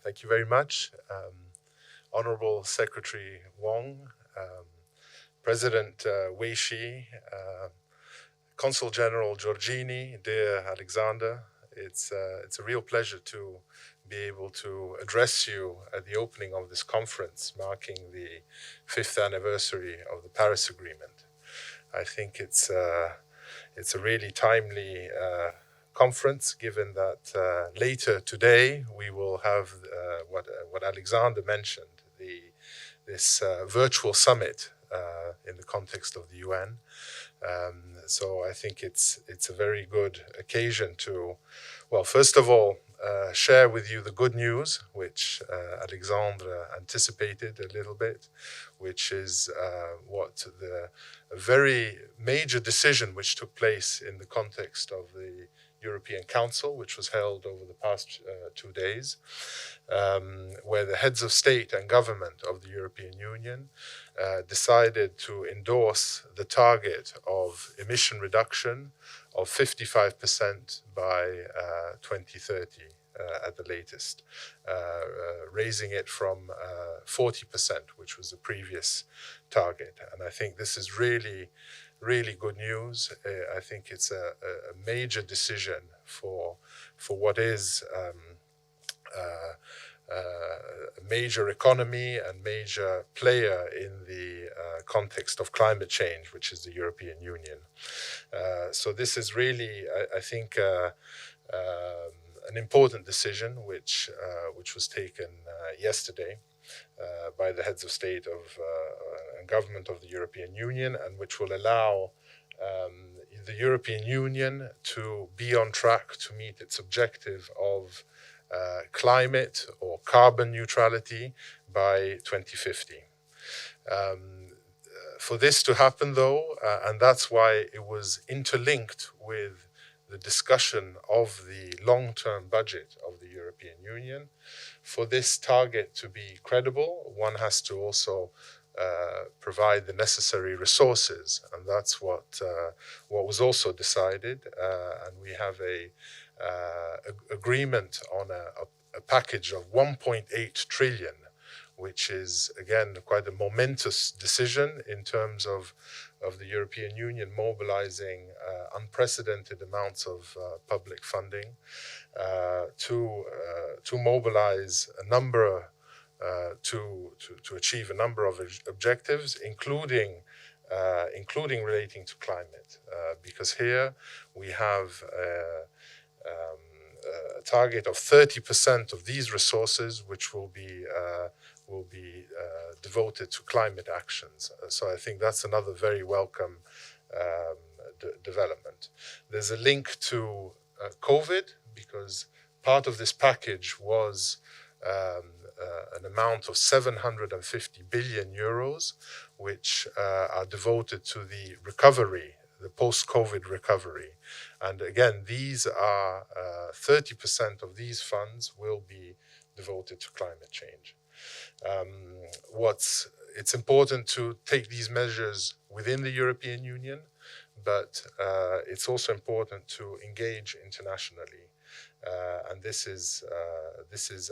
Thank you very much. Honorable Secretary Wong, President Wei Shi, Consul General Giorgini, dear Alexander, it's a real pleasure to be able to address you at the opening of this conference marking the 5th anniversary of the Paris Agreement. I think it's a really timely conference, given that later today we will have what Alexander mentioned, this virtual summit in the context of the UN. So I think it's a very good occasion to, well, first of all, share with you the good news, which Alexandre anticipated a little bit, which is a very major decision which took place in the context of the European Council, which was held over the past 2 days, where the heads of state and government of the European Union decided to endorse the target of emission reduction of 55% by 2030 at the latest, raising it from 40%, which was the previous target. And I think this is really good news. I think it's a major decision for what is a major economy and major player in the context of climate change, which is the European Union. So this is really, I think, an important decision which was taken yesterday by the heads of state and government of the European Union, and which will allow the European Union to be on track to meet its objective of climate or carbon neutrality by 2050. For this to happen, though, and that's why it was interlinked with the discussion of the long-term budget of the European Union, for this target to be credible, one has to also provide the necessary resources, and that's what was also decided. And we have a agreement on a package of 1.8 trillion, which is, again, quite a momentous decision in terms of the European Union mobilizing unprecedented amounts of public funding to mobilize a number, to achieve a number of objectives, including relating to climate, because here we have a target of 30% of these resources, which will be devoted to climate actions. So I think that's another very welcome development. There's a link to COVID, because part of this package was an amount of 750 billion euros, which are devoted to the recovery, the post-COVID recovery. And again, these are 30% of these funds will be devoted to climate change. It's important to take these measures within the European Union, but it's also important to engage internationally. And this is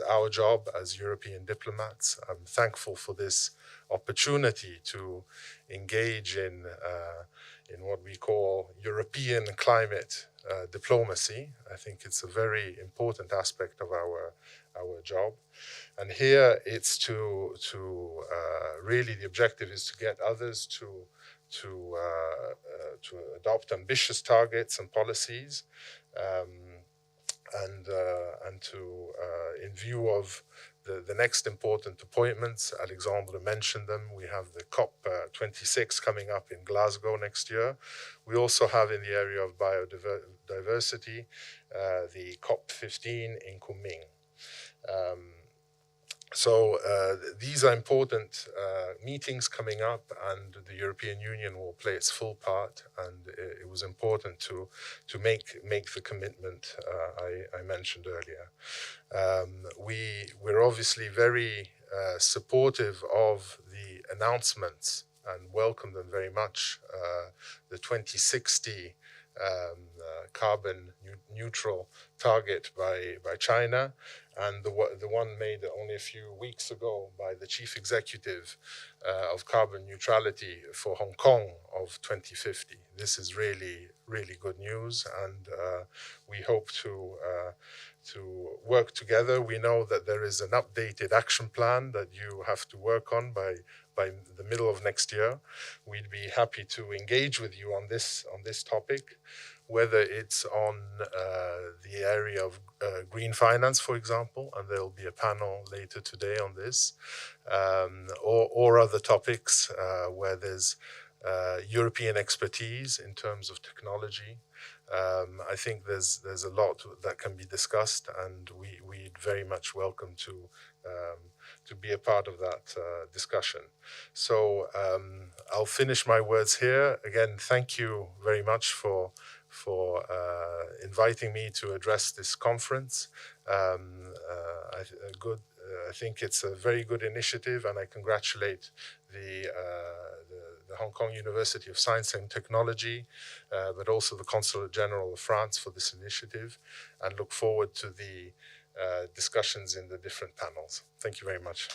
our job as European diplomats. I'm thankful for this opportunity to engage in what we call European climate diplomacy. I think it's a very important aspect of our job. And here it's to really, the objective is to get others to adopt ambitious targets and policies, and to in view of the next important appointments. Alexandre mentioned them. We have the COP26 coming up in Glasgow next year. We also have, in the area of biodiversity, the COP15 in Kunming. So these are important meetings coming up, and the European Union will play its full part. And it was important to make the commitment I mentioned earlier. We're obviously very supportive of the announcements and welcome them very much. The 2060 carbon neutral target by China, and the one made only a few weeks ago by the chief executive of carbon neutrality for Hong Kong of 2050. This is really, really good news, and we hope to work together. We know that there is an updated action plan that you have to work on by the middle of next year. We'd be happy to engage with you on this topic, whether it's on the area of green finance, for example, and there'll be a panel later today on this, or other topics where there's European expertise in terms of technology. I think there's a lot that can be discussed, and we'd very much welcome to be a part of that discussion. So I'll finish my words here. Again, thank you very much for inviting me to address this conference. I think it's a very good initiative, and I congratulate the Hong Kong University of Science and Technology, but also the Consulate General of France for this initiative, and look forward to the discussions in the different panels. Thank you very much.